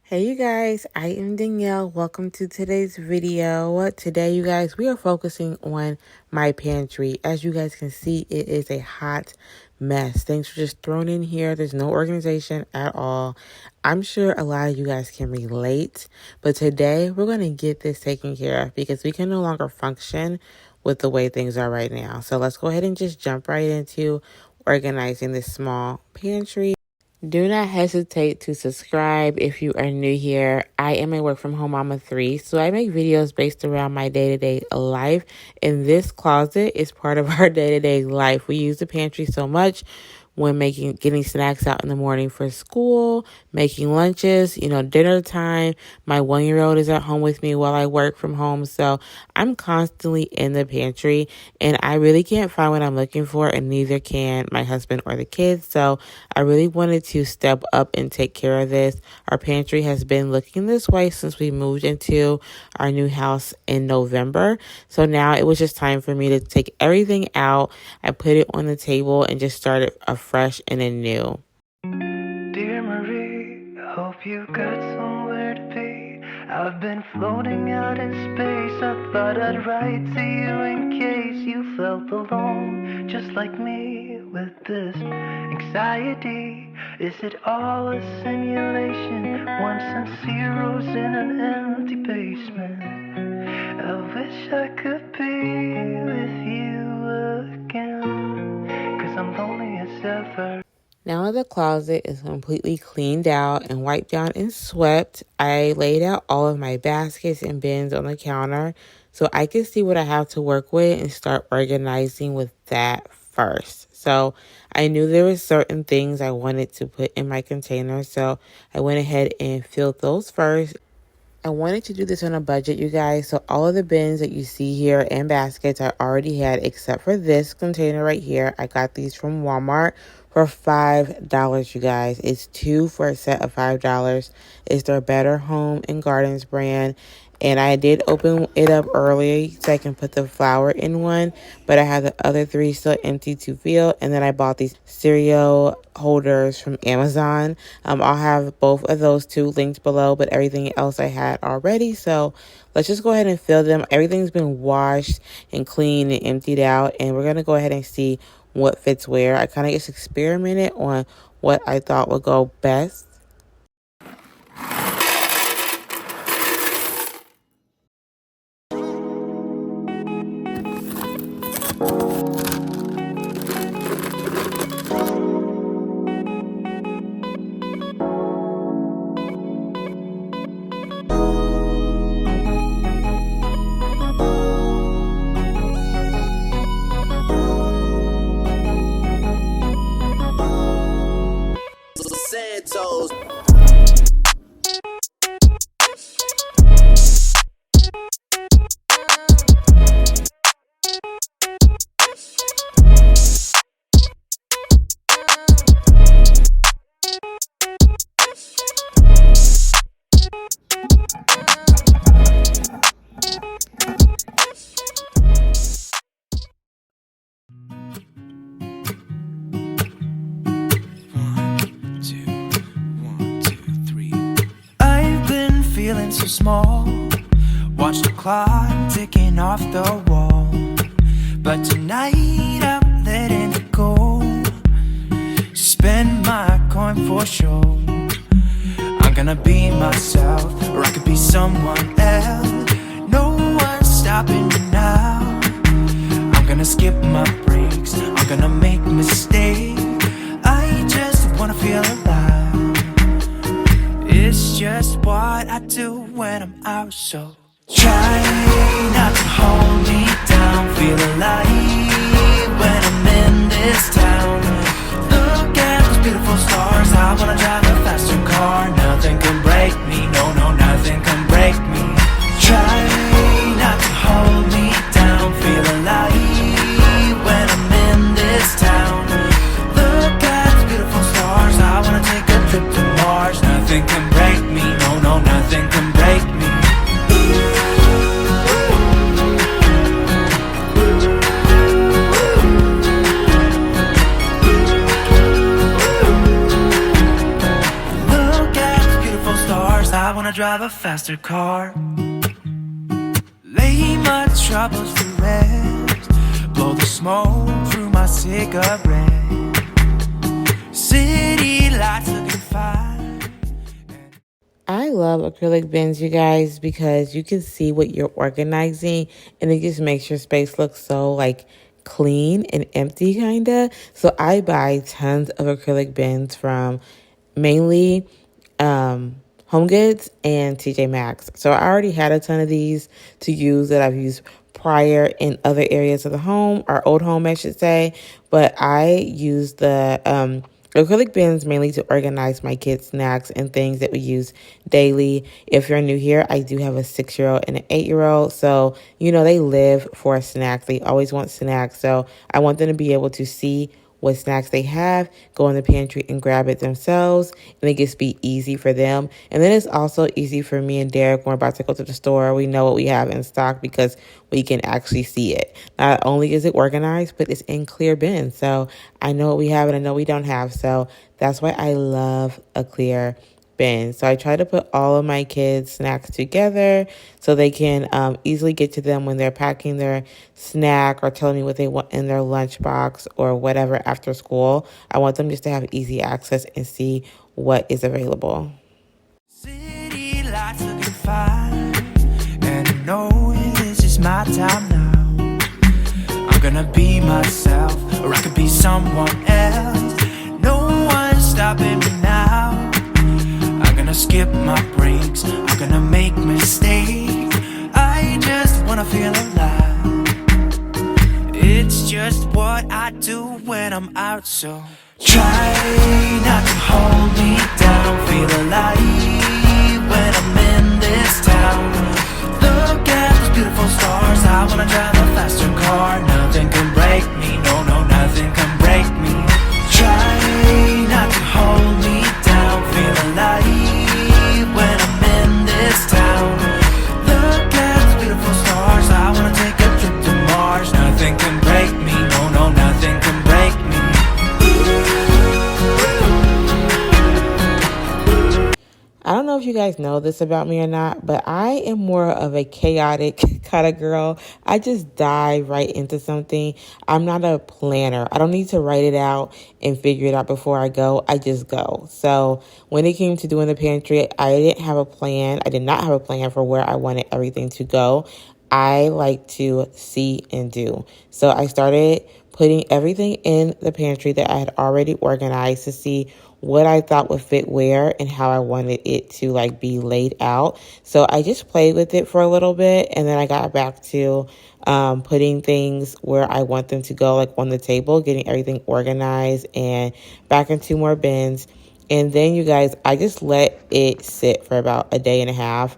Hey you guys, I am Danielle. Welcome to today's video. Today you guys, we are focusing on my pantry. As you guys can see, it is a hot mess. Things are just thrown in here. There's no organization at all. I'm sure a lot of you guys can relate, but today we're going to get this taken care of because we can no longer function with the way things are right now. So let's go ahead and just jump right into organizing this small pantry. Do not hesitate to subscribe if you are new here. I am a work from home mom of 3, so I make videos based around my day-to-day life. And this closet is part of our day-to-day life. We use the pantry so much when getting snacks out in the morning for school, making lunches, dinner time. My 1-year-old is at home with me while I work from home. So I'm constantly in the pantry and I really can't find what I'm looking for, and neither can my husband or the kids. So I really wanted to step up and take care of this. Our pantry has been looking this way since we moved into our new house in November. So now it was just time for me to take everything out. I put it on the table and just started afresh and anew. Dear Marie, I hope you got somewhere to be. I've been floating out in space. I thought I'd write to you in case you felt alone, just like me, with this anxiety. Is it all a simulation? Ones and zeros in an empty basement. I wish I could be with you again, 'cause I'm lonely as ever. Now that the closet is completely cleaned out and wiped down and swept, I laid out all of my baskets and bins on the counter so I can see what I have to work with and start organizing with that first. So I knew there were certain things I wanted to put in my container, so I went ahead and filled those first. I wanted to do this on a budget, you guys, so all of the bins that you see here and baskets I already had except for this container right here. I got these from Walmart for $5, you guys. It's 2 for a set of $5. It's their Better Home and Gardens brand. And I did open it up early so I can put the flour in one, but I have the other 3 still empty to fill. And then I bought these cereal holders from Amazon. I'll have both of those 2 linked below, but everything else I had already. So let's just go ahead and fill them. Everything's been washed and cleaned and emptied out, and we're going to go ahead and see what fits where. I kind of just experimented on what I thought would go best. Feeling so small, watch the clock ticking off the wall. But tonight I'm letting it go. Spend my coin for sure. I'm gonna be myself, or I could be someone else. No one's stopping me now. I'm gonna skip my breaks, I'm gonna make mistakes. I just wanna feel alive. It's just what I do when I'm out, so try not to hold me down. Feel alive when I'm in this town. Look at those beautiful stars. I wanna drive a faster car. Nothing can break me, no, nothing can break me. Try not to hold me down. Feel alive when I'm in this town. Look at those beautiful stars. I wanna take a trip to Mars. Nothing can break me, no, nothing can break me. Look at the beautiful stars. I drive a faster car. Lay my troubles to rest, blow the smoke through my cigarette. City lights looking fine. I love acrylic bins, you guys, because you can see what you're organizing and it just makes your space look so like clean and empty kind of. So I buy tons of acrylic bins from mainly Home Goods and TJ Maxx. So I already had a ton of these to use that I've used prior in other areas of the home, our old home, I should say. But I use the acrylic bins mainly to organize my kids' snacks and things that we use daily. If you're new here, I do have a 6-year-old and an 8-year-old. So, you know, they live for snacks. They always want snacks. So I want them to be able to see what snacks they have, go in the pantry and grab it themselves, and it gets be easy for them. And then it's also easy for me and Derek when we're about to go to the store. We know what we have in stock because we can actually see it. Not only is it organized, but it's in clear bins. So I know what we have and I know we don't have. So that's why I love a clear bin. So I try to put all of my kids' snacks together so they can easily get to them when they're packing their snack or telling me what they want in their lunchbox or whatever after school. I want them just to have easy access and see what is available. City lights looking fine, and I know this is my time now. I'm gonna be myself, or I could be someone else. No one's stopping me now. I'm gonna skip my breaks, I'm gonna make mistakes. I just wanna feel alive. It's just what I do when I'm out, so try not to hold me down. Feel alive when I'm in this town. Look at those beautiful stars. I wanna drive a faster car. Nothing can break me, no, no, nothing can break me. Try not to hold me down. Feel alive when I'm in this town. Look at those beautiful stars. I wanna take a trip to Mars. Nothing can break me, no, no, nothing can break me. I don't know if you guys know this about me or not, but I am more of a chaotic kind of girl. I just dive right into something. I'm not a planner. I don't need to write it out and figure it out before I go. I just go. So when it came to doing the pantry, I didn't have a plan. I did not have a plan for where I wanted everything to go. I like to see and do. So I started putting everything in the pantry that I had already organized to see what I thought would fit where and how I wanted it to like be laid out. So I just played with it for a little bit and then I got back to putting things where I want them to go, like on the table, getting everything organized and back into more bins. And then you guys, I just let it sit for about a day and a half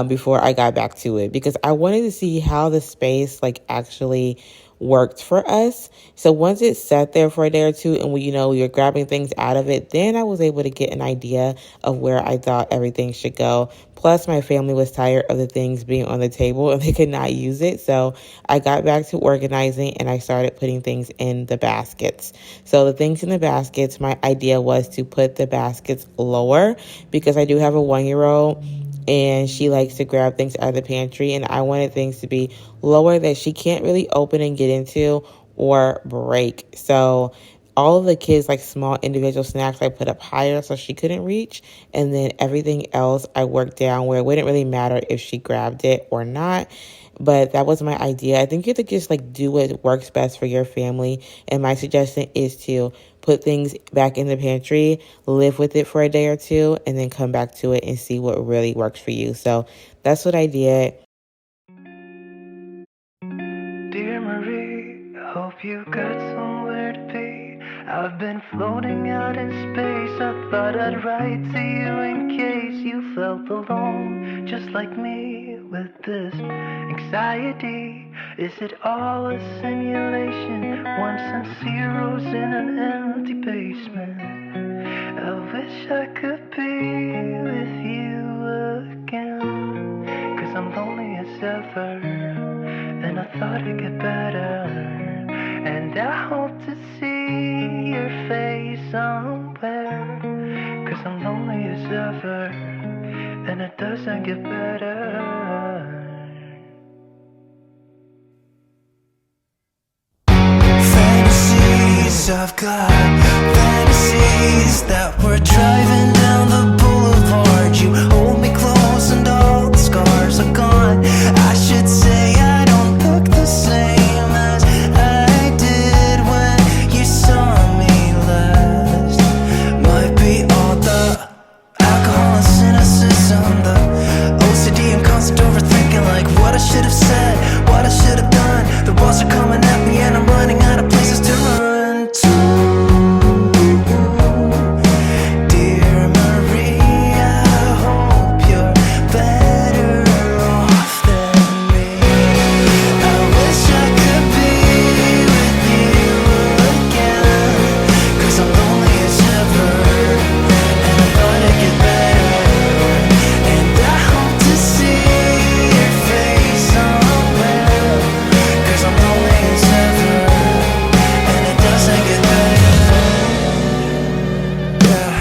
before I got back to it because I wanted to see how the space like actually worked for us. So once it sat there for a day or two and you're grabbing things out of it, then I was able to get an idea of where I thought everything should go. Plus my family was tired of the things being on the table and they could not use it. So I got back to organizing and I started putting things in the baskets. So the things in the baskets, my idea was to put the baskets lower because I do have a 1-year-old and she likes to grab things out of the pantry, and I wanted things to be lower that she can't really open and get into or break. So all of the kids, like small individual snacks, I put up higher so she couldn't reach, and then everything else I worked down where it wouldn't really matter if she grabbed it or not. But that was my idea. I think you have to just like do what works best for your family. And my suggestion is to put things back in the pantry, live with it for a day or two, and then come back to it and see what really works for you. So that's what I did. Dear Marie, I hope you got somewhere to be. I've been floating out in space. I thought I'd write to you in case you felt alone, just like me, with this anxiety. Is it all a simulation? Ones and zeros in an empty basement. I wish I could be with you again, 'cause I'm lonely as ever, and I thought it'd get better. And I hope to see your face somewhere, 'cause I'm lonely as ever, and it doesn't get better. Fantasies, I've got fantasies that we're driving down the boulevard. You hold me close and all the scars are gone. I should say I don't look the same as I did when you saw me last. Might be all the alcohol and cynicism, the OCD and constant overthinking, like what I should have said, what I should have done. The walls are coming at me and I'm running out of places to run to. Dear Marie, I hope you're better off than me. I wish I could be with you again, 'cause I'm lonely as ever, and I thought it'd get better. And I hope to see your face somewhere, 'cause I'm lonely as ever, and it doesn't get better. Yeah.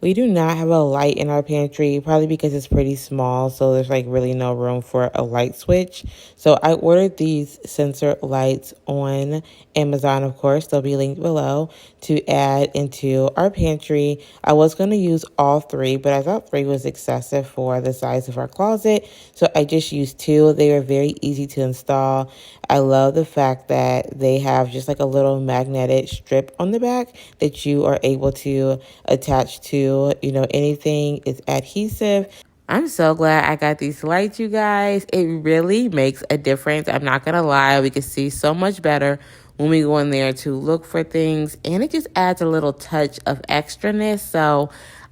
We do not have a light in our pantry, probably because it's pretty small, so there's like really no room for a light switch. So I ordered these sensor lights on Amazon, of course. They'll be linked below to add into our pantry. I was going to use all three, but I thought three was excessive for the size of our closet, so I just used two. They were very easy to install. I love the fact that they have just like a little magnetic strip on the back that you are able to attach to, anything. Is adhesive. I'm so glad I got these lights, you guys. It really makes a difference. I'm not going to lie. We can see so much better when we go in there to look for things, and it just adds a little touch of extraness. So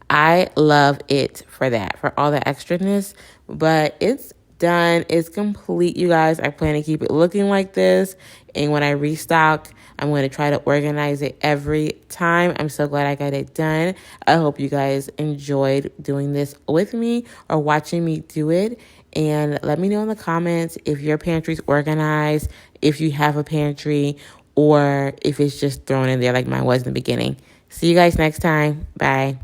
I love it for that, for all the extraness. But it's done. It's complete, you guys. I plan to keep it looking like this. And when I restock, I'm going to try to organize it every time. I'm so glad I got it done. I hope you guys enjoyed doing this with me or watching me do it. And let me know in the comments if your pantry's organized, if you have a pantry, or if it's just thrown in there like mine was in the beginning. See you guys next time. Bye.